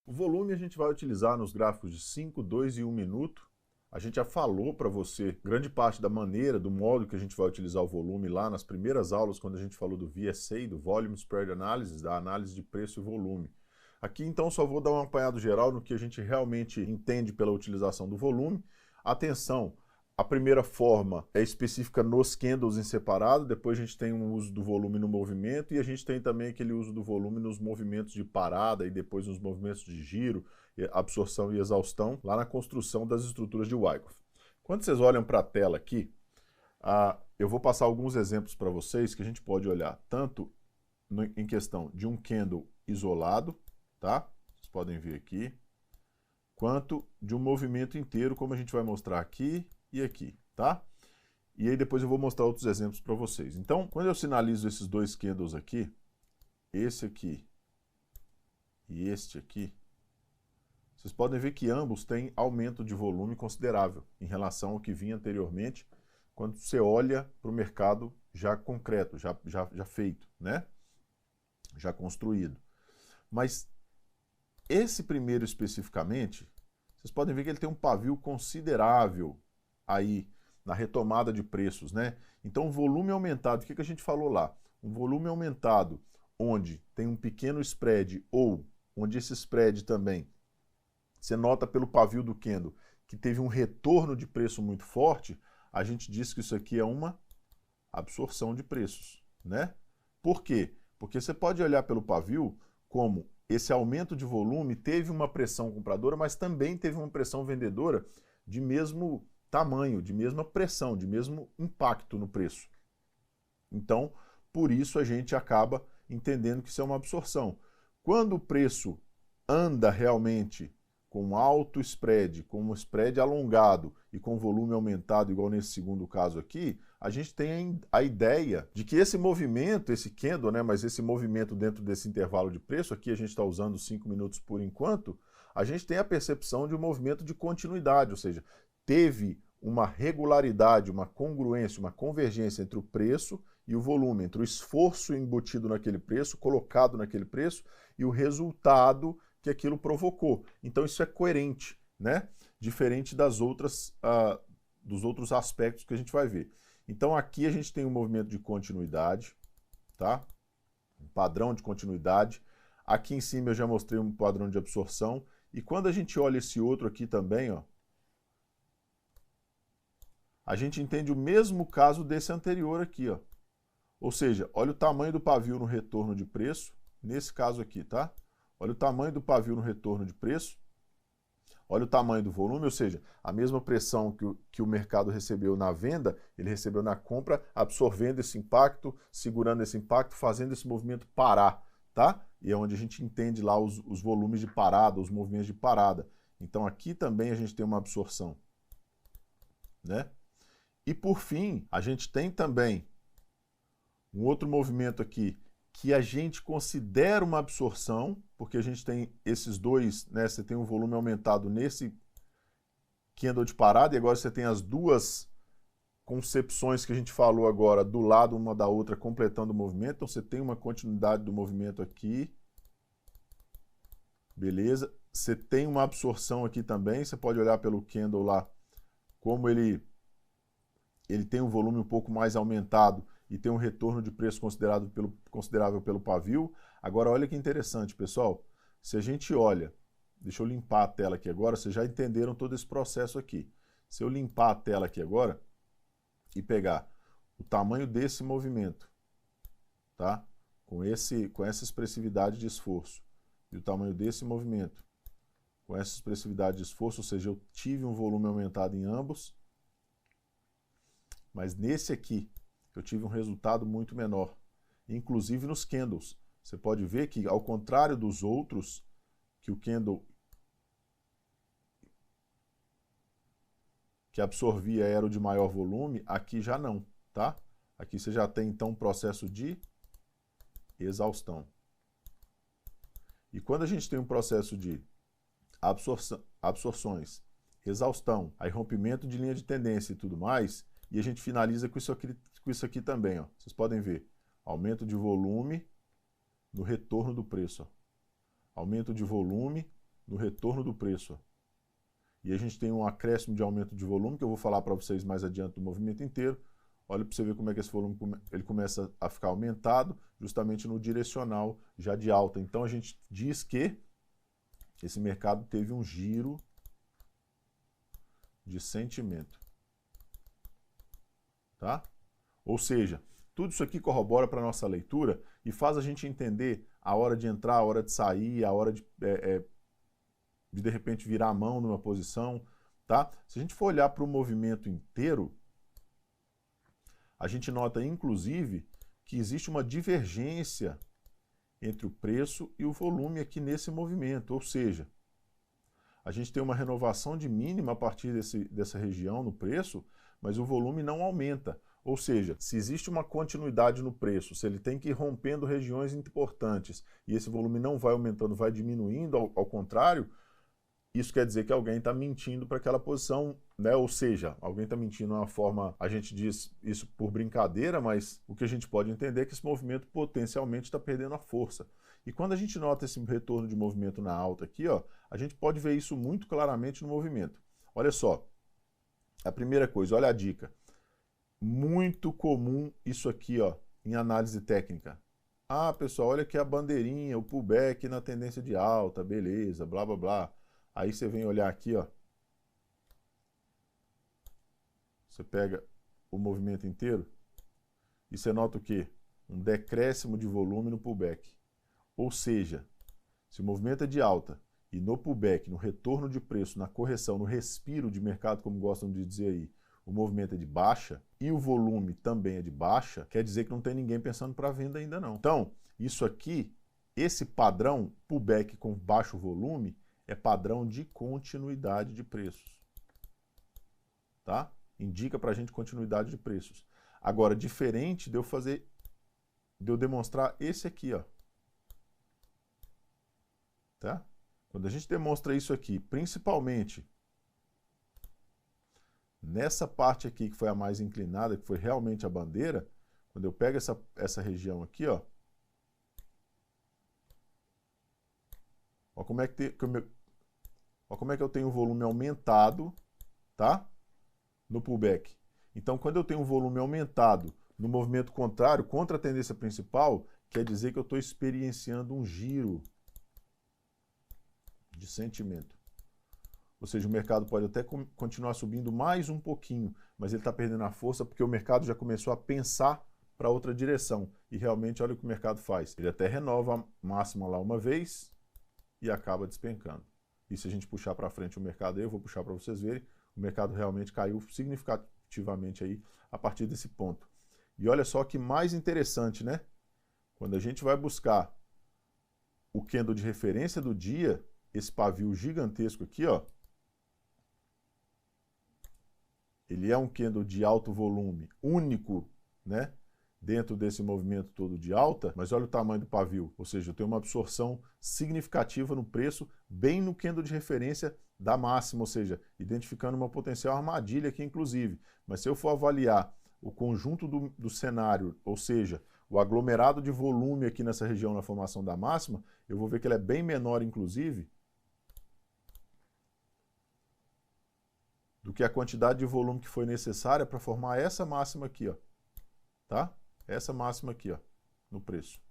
O volume a gente vai utilizar nos gráficos de 5, 2 e 1 minuto. A gente já falou para você grande parte da maneira, do modo que a gente vai utilizar o volume lá nas primeiras aulas, quando a gente falou do VSA, do Volume Spread Analysis, da análise de preço e volume. Aqui então só vou dar um apanhado geral no que a gente realmente entende pela utilização do volume. Atenção, a primeira forma é específica nos candles em separado, depois a gente tem um uso do volume no movimento e a gente tem também aquele uso do volume nos movimentos de parada e depois nos movimentos de giro, absorção e exaustão, lá na construção das estruturas de Wyckoff. Quando vocês olham para a tela aqui, eu vou passar alguns exemplos para vocês que a gente pode olhar tanto em questão de um candle isolado, tá? Vocês podem ver aqui, quanto de um movimento inteiro, como a gente vai mostrar aqui e aqui, tá? E aí depois eu vou mostrar outros exemplos para vocês. Então, quando eu sinalizo esses dois candles aqui, esse aqui e este aqui, vocês podem ver que ambos têm aumento de volume considerável em relação ao que vinha anteriormente, quando você olha para o mercado já concreto, já feito, né? Já construído. Mas esse primeiro especificamente, vocês podem ver que ele tem um pavio considerável aí na retomada de preços, né? Então, volume aumentado, o que a gente falou lá? Um volume aumentado onde tem um pequeno spread ou onde esse spread também, você nota pelo pavio do candle que teve um retorno de preço muito forte, a gente diz que isso aqui é uma absorção de preços, né? Por quê? Porque você pode olhar pelo pavio como esse aumento de volume teve uma pressão compradora, mas também teve uma pressão vendedora de mesmo tamanho, de mesma pressão, de mesmo impacto no preço. Então, por isso a gente acaba entendendo que isso é uma absorção. Quando o preço anda realmente com alto spread, com um spread alongado e com volume aumentado, igual nesse segundo caso aqui, a gente tem a ideia de que esse movimento, esse candle, né, mas esse movimento dentro desse intervalo de preço, aqui a gente está usando 5 minutos por enquanto, a gente tem a percepção de um movimento de continuidade, ou seja, teve uma regularidade, uma congruência, uma convergência entre o preço e o volume, entre o esforço embutido naquele preço, colocado naquele preço, e o resultado que aquilo provocou. Então isso é coerente, né? Diferente das outras, dos outros aspectos que a gente vai ver. Então aqui a gente tem um movimento de continuidade, tá? Um padrão de continuidade. Aqui em cima eu já mostrei um padrão de absorção. E quando a gente olha esse outro aqui também, ó, a gente entende o mesmo caso desse anterior aqui, ó. Ou seja, olha o tamanho do pavio no retorno de preço, nesse caso aqui, tá? Olha o tamanho do pavio no retorno de preço, olha o tamanho do volume, ou seja, a mesma pressão que o mercado recebeu na venda, ele recebeu na compra, absorvendo esse impacto, segurando esse impacto, fazendo esse movimento parar, tá? E é onde a gente entende lá os volumes de parada, os movimentos de parada. Então aqui também a gente tem uma absorção, né? E por fim, a gente tem também um outro movimento aqui que a gente considera uma absorção, porque a gente tem esses dois, né? Você tem um volume aumentado nesse candle de parada e agora você tem as duas concepções que a gente falou agora do lado uma da outra completando o movimento. Então você tem uma continuidade do movimento aqui. Beleza? Você tem uma absorção aqui também. Você pode olhar pelo candle lá como ele tem um volume um pouco mais aumentado e tem um retorno de preço considerável pelo pavio. Agora, olha que interessante, pessoal. Se a gente olha, deixa eu limpar a tela aqui agora, vocês já entenderam todo esse processo aqui. Se eu limpar a tela aqui agora e pegar o tamanho desse movimento, tá? Com essa expressividade de esforço, e o tamanho desse movimento, com essa expressividade de esforço, ou seja, eu tive um volume aumentado em ambos, mas nesse aqui eu tive um resultado muito menor, inclusive nos candles. Você pode ver que, ao contrário dos outros, que o candle que absorvia era o de maior volume, aqui já não, tá? Aqui você já tem, então, um processo de exaustão. E quando a gente tem um processo de absorções, exaustão, aí rompimento de linha de tendência e tudo mais, e a gente finaliza com isso aqui também, ó. Vocês podem ver, aumento de volume no retorno do preço, ó. Aumento de volume no retorno do preço. E a gente tem um acréscimo de aumento de volume, que eu vou falar para vocês mais adiante do movimento inteiro. Olha para você ver como é que esse volume ele começa a ficar aumentado, justamente no direcional já de alta. Então a gente diz que esse mercado teve um giro de sentimento. Tá? Ou seja, tudo isso aqui corrobora para a nossa leitura e faz a gente entender a hora de entrar, a hora de sair, a hora de repente virar a mão numa posição. Tá? Se a gente for olhar para o movimento inteiro, a gente nota inclusive que existe uma divergência entre o preço e o volume aqui nesse movimento, ou seja, a gente tem uma renovação de mínima a partir dessa região no preço, mas o volume não aumenta. Ou seja, se existe uma continuidade no preço, se ele tem que ir rompendo regiões importantes e esse volume não vai aumentando, vai diminuindo, ao contrário, isso quer dizer que alguém está mentindo para aquela posição, né? Ou seja, alguém está mentindo de uma forma, a gente diz isso por brincadeira, mas o que a gente pode entender é que esse movimento potencialmente está perdendo a força. E quando a gente nota esse retorno de movimento na alta aqui, ó, a gente pode ver isso muito claramente no movimento. Olha só, a primeira coisa, olha a dica. Muito comum isso aqui, ó, em análise técnica. Ah, pessoal, olha aqui a bandeirinha, o pullback na tendência de alta, beleza, blá, blá, blá. Aí você vem olhar aqui, ó. Você pega o movimento inteiro e você nota o quê? Um decréscimo de volume no pullback. Ou seja, se o movimento é de alta e no pullback, no retorno de preço, na correção, no respiro de mercado, como gostam de dizer aí, o movimento é de baixa e o volume também é de baixa, quer dizer que não tem ninguém pensando para venda ainda não. Então, isso aqui, esse padrão pullback com baixo volume, é padrão de continuidade de preços. Tá? Indica para a gente continuidade de preços. Agora, diferente de eu demonstrar esse aqui, ó. Tá? Quando a gente demonstra isso aqui, principalmente nessa parte aqui que foi a mais inclinada, que foi realmente a bandeira, quando eu pego essa região aqui, ó, ó como é que eu tenho o volume aumentado, tá? No pullback. Então, quando eu tenho um volume aumentado no movimento contrário, contra a tendência principal, quer dizer que eu estou experienciando um giro de sentimento. Ou seja, o mercado pode até continuar subindo mais um pouquinho, mas ele está perdendo a força porque o mercado já começou a pensar para outra direção. E realmente, olha o que o mercado faz. Ele até renova a máxima lá uma vez e acaba despencando. E se a gente puxar para frente o mercado aí, eu vou puxar para vocês verem, o mercado realmente caiu significativamente aí a partir desse ponto. E olha só que mais interessante, né? Quando a gente vai buscar o candle de referência do dia, esse pavio gigantesco aqui, ó, ele é um candle de alto volume, único, né? Dentro desse movimento todo de alta, mas olha o tamanho do pavio, ou seja, eu tenho uma absorção significativa no preço, bem no candle de referência da máxima, ou seja, identificando uma potencial armadilha aqui inclusive. Mas se eu for avaliar o conjunto do cenário, ou seja, o aglomerado de volume aqui nessa região na formação da máxima, eu vou ver que ele é bem menor inclusive do que a quantidade de volume que foi necessária para formar essa máxima aqui, ó, tá? Essa máxima aqui, ó, no preço.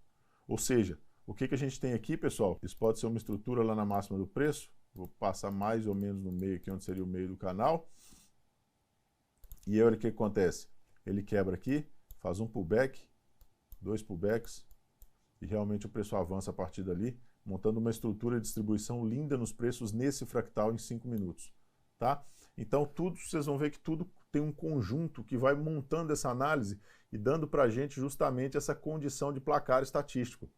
Ou seja, o que a gente tem aqui, pessoal? Isso pode ser uma estrutura lá na máxima do preço. Vou passar mais ou menos no meio aqui, onde seria o meio do canal. E aí, olha o que acontece. Ele quebra aqui, faz um pullback, 2 pullbacks, e realmente o preço avança a partir dali, montando uma estrutura de distribuição linda nos preços nesse fractal em 5 minutos. Tá? Então, vocês vão ver que tudo tem um conjunto que vai montando essa análise e dando para a gente justamente essa condição de placar estatístico.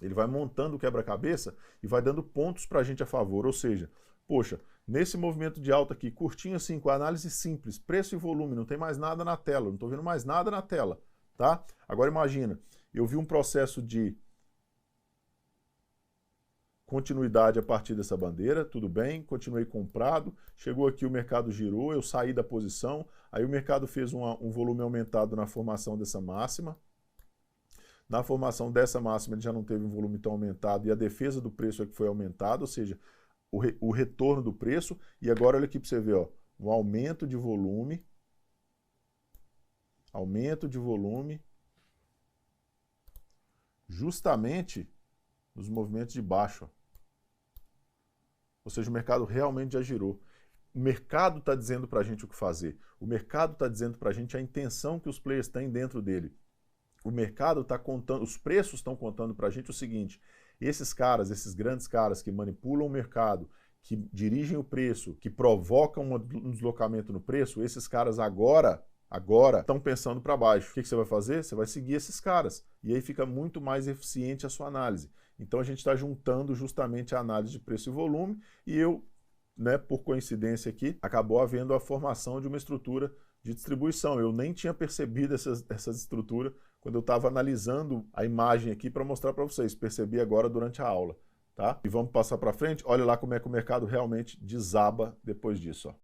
Ele vai montando o quebra-cabeça e vai dando pontos para a gente a favor. Ou seja, poxa, nesse movimento de alta aqui, curtinho assim, com a análise simples, preço e volume, não tem mais nada na tela, não estou vendo mais nada na tela. Tá? Agora imagina, eu vi um processo de continuidade a partir dessa bandeira, tudo bem, continuei comprado, chegou aqui o mercado girou, eu saí da posição, aí o mercado fez um volume aumentado na formação dessa máxima. Na formação dessa máxima ele já não teve um volume tão aumentado e a defesa do preço é que foi aumentada, ou seja, o retorno do preço, e agora olha aqui para você ver, ó, um aumento de volume, justamente nos movimentos de baixo. Ó. Ou seja, o mercado realmente já girou. O mercado está dizendo para a gente o que fazer. O mercado está dizendo para a gente a intenção que os players têm dentro dele. O mercado está contando, os preços estão contando para a gente o seguinte: esses caras, esses grandes caras que manipulam o mercado, que dirigem o preço, que provocam um deslocamento no preço, esses caras agora estão pensando para baixo. O que você vai fazer? Você vai seguir esses caras. E aí fica muito mais eficiente a sua análise. Então a gente está juntando justamente a análise de preço e volume, e eu, por coincidência aqui, acabou havendo a formação de uma estrutura de distribuição. Eu nem tinha percebido essa estrutura quando eu estava analisando a imagem aqui para mostrar para vocês. Percebi agora durante a aula. Tá? E vamos passar para frente. Olha lá como é que o mercado realmente desaba depois disso. Ó.